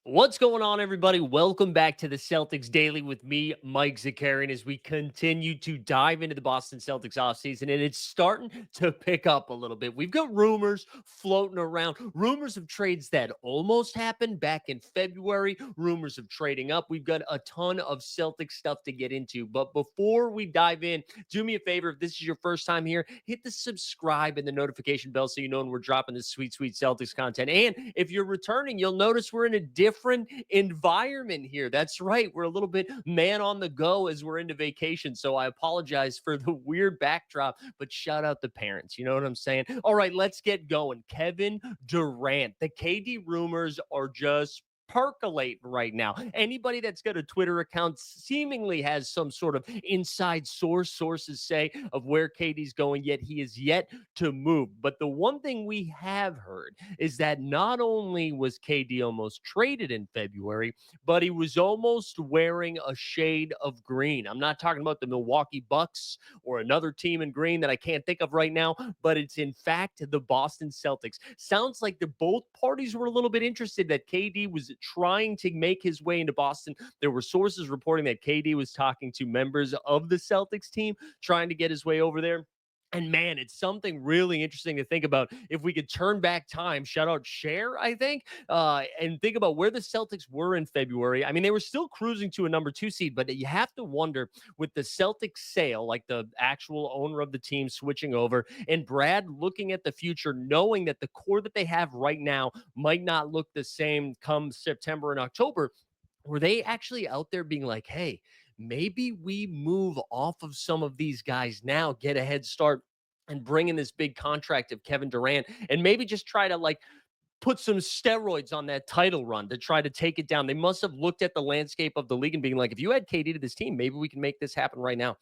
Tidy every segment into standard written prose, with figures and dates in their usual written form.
What's going on, everybody? Welcome back to the Celtics Daily with me, Mike Zakarian, as we continue to dive into the Boston Celtics offseason, and it's starting to pick up a little bit. We've got rumors floating around, rumors of trades that almost happened back in February, rumors of trading up. We've got a ton of Celtics stuff to get into, but before we dive in, do me a favor. If this is your first time here, hit the subscribe and the notification bell so you know when we're dropping this sweet, sweet Celtics content. And if you're returning, you'll notice we're in a different environment here. That's right. We're a little bit man on the go as we're into vacation. So I apologize for the weird backdrop, but shout out the parents. You know what I'm saying? All right, let's get going. Kevin Durant. The KD rumors are just percolating right now. Anybody that's got a Twitter account seemingly has some sort of inside sources say of where KD's going, yet he is yet to move. But the one thing we have heard is that not only was KD almost traded in February, but he was almost wearing a shade of green. I'm not talking about the Milwaukee Bucks or another team in green that I can't think of right now, but it's in fact the Boston Celtics. Sounds like the both parties were a little bit interested that KD was trying to make his way into Boston. There were sources reporting that KD was talking to members of the Celtics team trying to get his way over there. And man, it's something really interesting to think about. If we could turn back time, shout out Cher, I think, and think about where the Celtics were in February. I mean, they were still cruising to a number 2 seed, but you have to wonder with the Celtics sale, like the actual owner of the team switching over, and Brad looking at the future, knowing that the core that they have right now might not look the same come September and October. Were they actually out there being like, hey, maybe we move off of some of these guys now, get a head start and bring in this big contract of Kevin Durant and maybe just try to like put some steroids on that title run to try to take it down. They must have looked at the landscape of the league and being like, if you had KD to this team, maybe we can make this happen right now.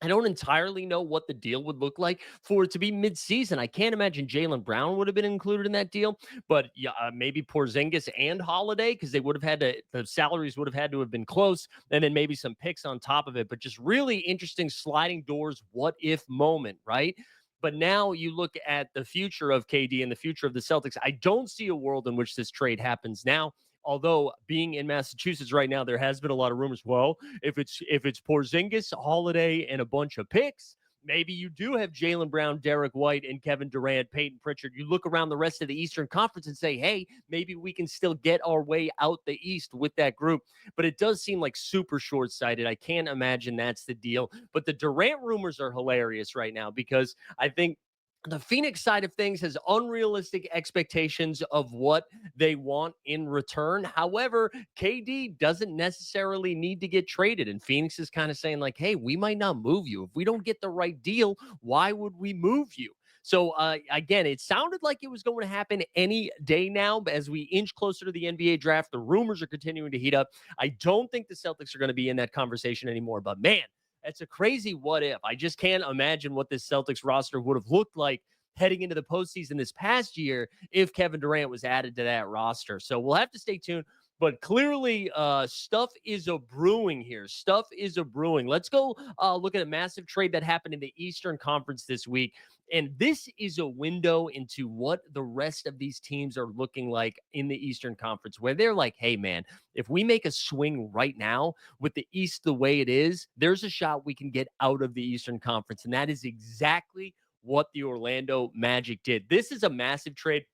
I don't entirely know what the deal would look like for it to be midseason. I can't imagine Jaylen Brown would have been included in that deal, but yeah, maybe Porzingis and Holiday because they would have had to, the salaries would have had to have been close, and then maybe some picks on top of it. But just really interesting sliding doors, what if moment, right? But now you look at the future of KD and the future of the Celtics. I don't see a world in which this trade happens now. Although being in Massachusetts right now, there has been a lot of rumors. Well, if it's Porzingis, Holiday, and a bunch of picks, maybe you do have Jaylen Brown, Derek White, and Kevin Durant, Peyton Pritchard. You look around the rest of the Eastern Conference and say, hey, maybe we can still get our way out the East with that group. But it does seem like super short sighted. I can't imagine that's the deal. But the Durant rumors are hilarious right now because I think the Phoenix side of things has unrealistic expectations of what they want in return. However, KD doesn't necessarily need to get traded. And Phoenix is kind of saying, like, hey, we might not move you. If we don't get the right deal, why would we move you? So, again, it sounded like it was going to happen any day now. But as we inch closer to the NBA draft, the rumors are continuing to heat up. I don't think the Celtics are going to be in that conversation anymore. But man, it's a crazy what if. I just can't imagine what this Celtics roster would have looked like heading into the postseason this past year if Kevin Durant was added to that roster. So we'll have to stay tuned. But clearly, stuff is a brewing here. Stuff is a brewing. Let's go look at a massive trade that happened in the Eastern Conference this week. And this is a window into what the rest of these teams are looking like in the Eastern Conference, where they're like, hey, man, if we make a swing right now with the East the way it is, there's a shot we can get out of the Eastern Conference. And that is exactly what the Orlando Magic did. This is a massive trade.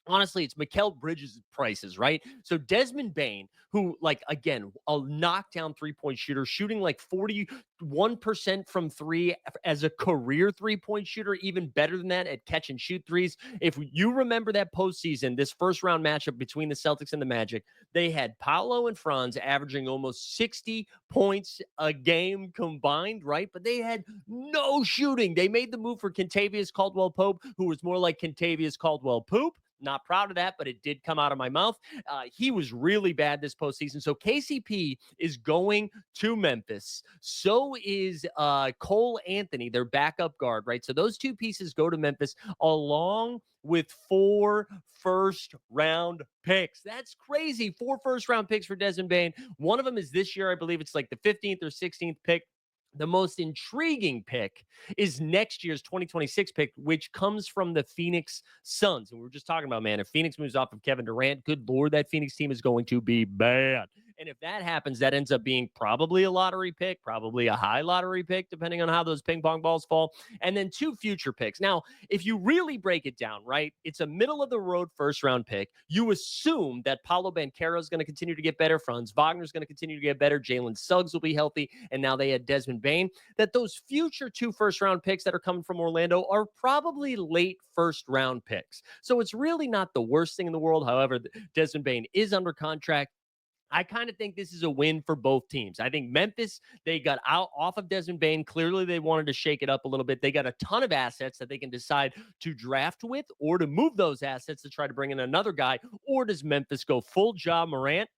Honestly, it's Mikal Bridges' prices, right? So Desmond Bain, who, like, again, a knockdown three-point shooter, shooting like 41% from three as a career three-point shooter, even better than that at catch and shoot threes. If you remember that postseason, this first round matchup between the Celtics and the Magic, they had Paolo and Franz averaging almost 60 points a game combined, right? But they had no shooting. They made the move for Kentavious Caldwell Pope, who was more like Kentavious Caldwell Poop. Not proud of that, but it did come out of my mouth. He was really bad this postseason. So KCP is going to Memphis. So is Cole Anthony, their backup guard, right? So those two pieces go to Memphis along with 4 first round picks. That's crazy. 4 first round picks for Desmond Bain. One of them is this year. I believe it's like the 15th or 16th pick. The most intriguing pick is next year's 2026 pick, which comes from the Phoenix Suns. And we were just talking about, man, if Phoenix moves off of Kevin Durant, good Lord, that Phoenix team is going to be bad. And if that happens, that ends up being probably a lottery pick, probably a high lottery pick, depending on how those ping pong balls fall, and then two future picks. Now, if you really break it down, right, it's a middle of the road first round pick. You assume that Paulo Banchero is going to continue to get better. Franz Wagner's going to continue to get better. Jalen Suggs will be healthy. And now they had Desmond Bain. That those future two first round picks that are coming from Orlando are probably late first round picks. So it's really not the worst thing in the world. However, Desmond Bain is under contract. I kind of think this is a win for both teams. I think Memphis, they got out off of Desmond Bain. Clearly, they wanted to shake it up a little bit. They got a ton of assets that they can decide to draft with or to move those assets to try to bring in another guy. Or does Memphis go full Ja Morant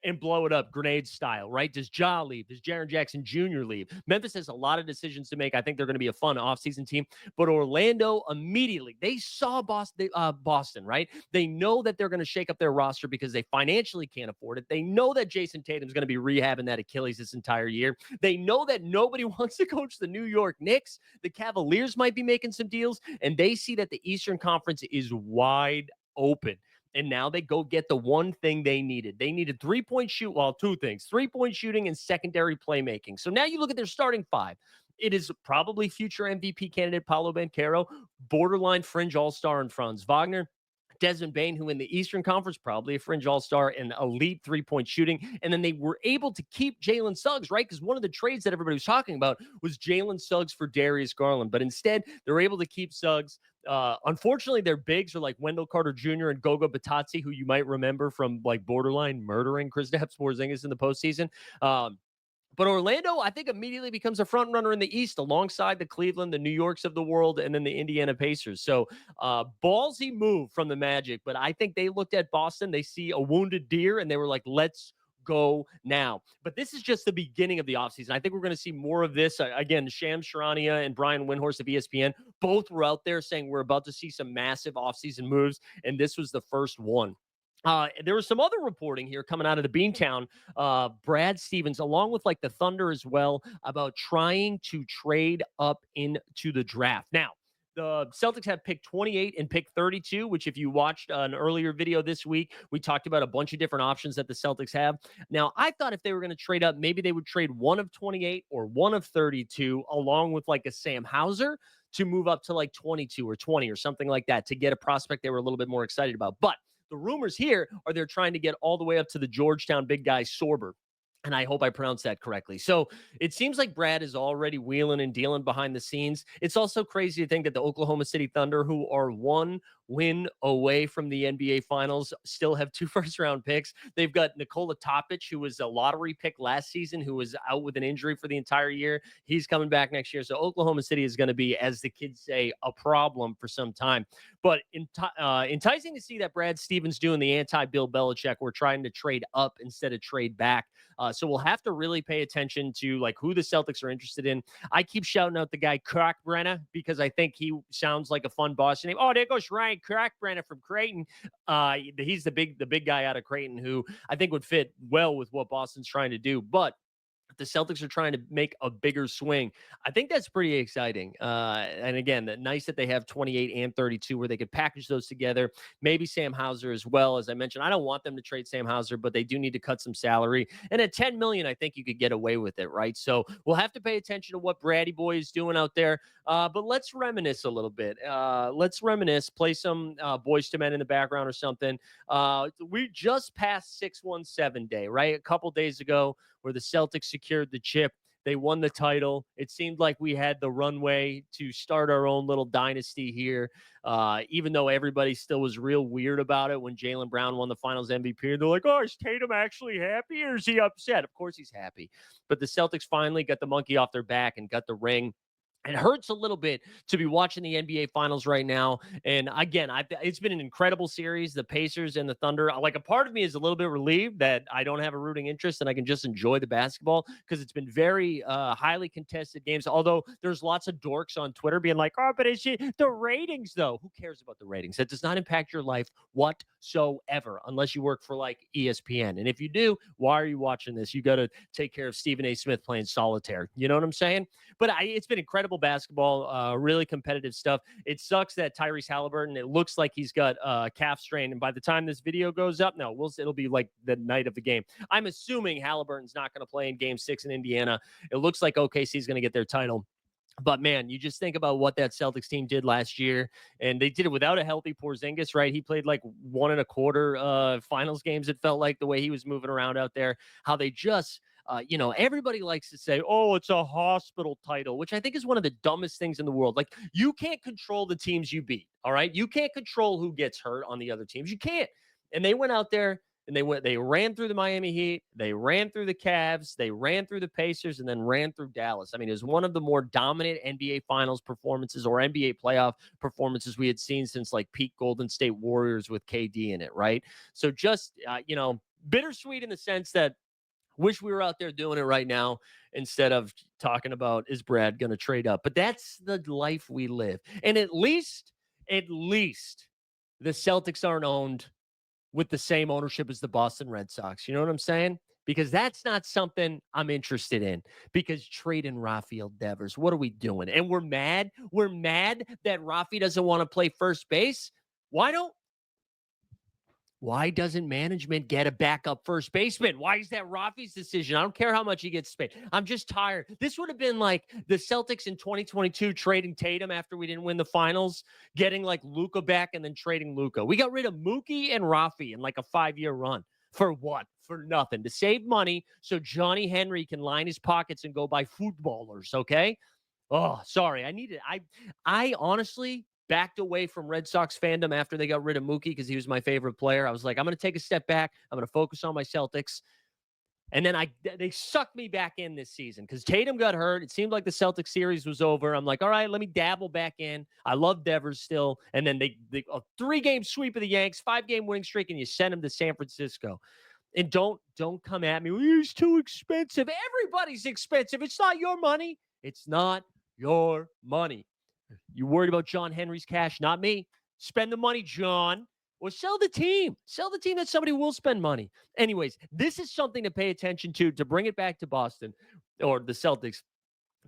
and blow it up grenade style, right? Does Ja leave? Does Jaren Jackson Jr. leave? Memphis has a lot of decisions to make. I think they're going to be a fun offseason team. But Orlando immediately, they saw Boston, right? They know that they're going to shake up their roster because they financially can't afford it. They know that Jason Tatum's going to be rehabbing that Achilles this entire year. They know that nobody wants to coach the New York Knicks. The Cavaliers might be making some deals, and they see that the Eastern Conference is wide open. And now they go get the one thing they needed. They needed three-point shoot. Well, two things, three-point shooting and secondary playmaking. So now you look at their starting five. It is probably future MVP candidate Paulo Banchero, borderline fringe all-star in Franz Wagner, Desmond Bain, who in the Eastern Conference, probably a fringe all-star and elite three-point shooting. And then they were able to keep Jalen Suggs, right? Because one of the trades that everybody was talking about was Jalen Suggs for Darius Garland. But instead, they're able to keep Suggs. Unfortunately, their bigs are like Wendell Carter Jr. and Goga Batadze, who you might remember from like borderline murdering Kristaps Porzingis in the postseason. But Orlando, I think, immediately becomes a front runner in the East alongside the Cleveland, the New Yorks of the world, and then the Indiana Pacers. So ballsy move from the Magic. But I think they looked at Boston. They see a wounded deer, and they were like, let's go now. But this is just the beginning of the offseason. I think we're going to see more of this. Again, Shams Charania and Brian Windhorst of ESPN both were out there saying we're about to see some massive offseason moves, and this was the first one. There was some other reporting here coming out of the Beantown. Brad Stevens, along with like the Thunder as well, about trying to trade up into the draft. Now, the Celtics have pick 28 and pick 32, which if you watched an earlier video this week, we talked about a bunch of different options that the Celtics have. Now, I thought if they were going to trade up, maybe they would trade one of 28 or one of 32, along with like a Sam Hauser to move up to like 22 or 20 or something like that to get a prospect they were a little bit more excited about. But the rumors here are they're trying to get all the way up to the Georgetown big guy Sorber. And I hope I pronounced that correctly. So it seems like Brad is already wheeling and dealing behind the scenes. It's also crazy to think that the Oklahoma City Thunder, who are one win away from the NBA Finals, still have two first-round picks. They've got Nikola Topic, who was a lottery pick last season, who was out with an injury for the entire year. He's coming back next year. So Oklahoma City is going to be, as the kids say, a problem for some time. But enticing to see that Brad Stevens doing the anti-Bill Belichick. We're trying to trade up instead of trade back. So we'll have to really pay attention to like who the Celtics are interested in. I keep shouting out the guy Kalkbrenner because I think he sounds like a fun Boston name. Oh, there goes Ryan Kalkbrenner from Creighton. He's the big guy out of Creighton who I think would fit well with what Boston's trying to do. But the Celtics are trying to make a bigger swing. I think that's pretty exciting. And again, nice that they have 28 and 32 where they could package those together. Maybe Sam Hauser as well. As I mentioned, I don't want them to trade Sam Hauser, but they do need to cut some salary. And at 10 million, I think you could get away with it, right? So we'll have to pay attention to what Brady Boy is doing out there. But let's reminisce a little bit. Let's reminisce, play some Boys to Men in the background or something. We just passed 617 day, right? A couple days ago, where the Celtics secured the chip. They won the title. It seemed like we had the runway to start our own little dynasty here, even though everybody still was real weird about it when Jaylen Brown won the Finals MVP. They're like, oh, is Tatum actually happy or is he upset? Of course he's happy. But the Celtics finally got the monkey off their back and got the ring. It hurts a little bit to be watching the NBA Finals right now. And again, it's been an incredible series. The Pacers and the Thunder. Like a part of me is a little bit relieved that I don't have a rooting interest and I can just enjoy the basketball because it's been very highly contested games. Although there's lots of dorks on Twitter being like, "Oh, but it's the ratings though." Who cares about the ratings? That does not impact your life whatsoever unless you work for like ESPN. And if you do, why are you watching this? You got to take care of Stephen A. Smith playing solitaire. You know what I'm saying? But it's been incredible basketball, really competitive stuff. It sucks that Tyrese Halliburton, it looks like he's got a calf strain. And by the time this video goes up, no, it'll be like the night of the game. I'm assuming Halliburton's not going to play in game 6 in Indiana. It looks like OKC is going to get their title. But man, you just think about what that Celtics team did last year, and they did it without a healthy Porzingis, right? He played like 1.25 finals games. It felt like the way he was moving around out there, how they just, everybody likes to say, oh, it's a hospital title, which I think is one of the dumbest things in the world. Like, you can't control the teams you beat, all right? You can't control who gets hurt on the other teams. You can't. And they went out there and they ran through the Miami Heat, they ran through the Cavs, they ran through the Pacers, and then ran through Dallas. I mean, it was one of the more dominant NBA Finals performances or NBA playoff performances we had seen since like peak Golden State Warriors with KD in it, right? So just bittersweet in the sense that wish we were out there doing it right now instead of talking about is Brad going to trade up. But that's the life we live. And at least the Celtics aren't owned with the same ownership as the Boston Red Sox. You know what I'm saying? Because that's not something I'm interested in. Because trading Rafael Devers, what are we doing? And we're mad. We're mad that Rafi doesn't want to play first base. Why doesn't management get a backup first baseman? Why is that Rafi's decision? I don't care how much he gets paid. I'm just tired. This would have been like the Celtics in 2022 trading Tatum after we didn't win the finals, getting like Luka back and then trading Luka. We got rid of Mookie and Rafi in like a 5-year run. For what? For nothing. To save money so Johnny Henry can line his pockets and go buy footballers, okay? Oh, sorry. I honestly backed away from Red Sox fandom after they got rid of Mookie because he was my favorite player. I was like, I'm going to take a step back. I'm going to focus on my Celtics. And then they sucked me back in this season because Tatum got hurt. It seemed like the Celtics series was over. I'm like, all right, let me dabble back in. I love Devers still. And then they a 3-game sweep of the Yanks, 5-game winning streak, and you send him to San Francisco. And don't come at me. He's too expensive. Everybody's expensive. It's not your money. It's not your money. You worried about John Henry's cash? Not me. Spend the money, John. Or sell the team. Sell the team that somebody will spend money. Anyways, this is something to pay attention to bring it back to Boston or the Celtics.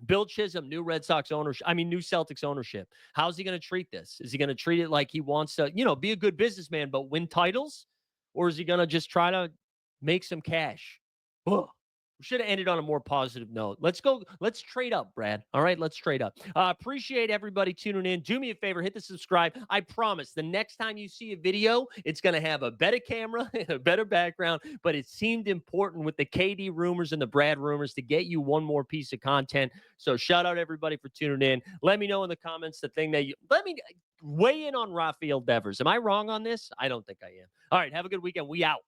Bill Chisholm, new Celtics ownership. How's he going to treat this? Is he going to treat it like he wants to, be a good businessman but win titles? Or is he going to just try to make some cash? Ugh. We should have ended on a more positive note. Let's go. Let's trade up, Brad. All right, let's trade up. Appreciate everybody tuning in. Do me a favor, hit the subscribe. I promise the next time you see a video, it's going to have a better camera and a better background, but it seemed important with the KD rumors and the Brad rumors to get you one more piece of content. So shout out everybody for tuning in. Let me know in the comments let me weigh in on Rafael Devers. Am I wrong on this? I don't think I am. All right, have a good weekend. We out.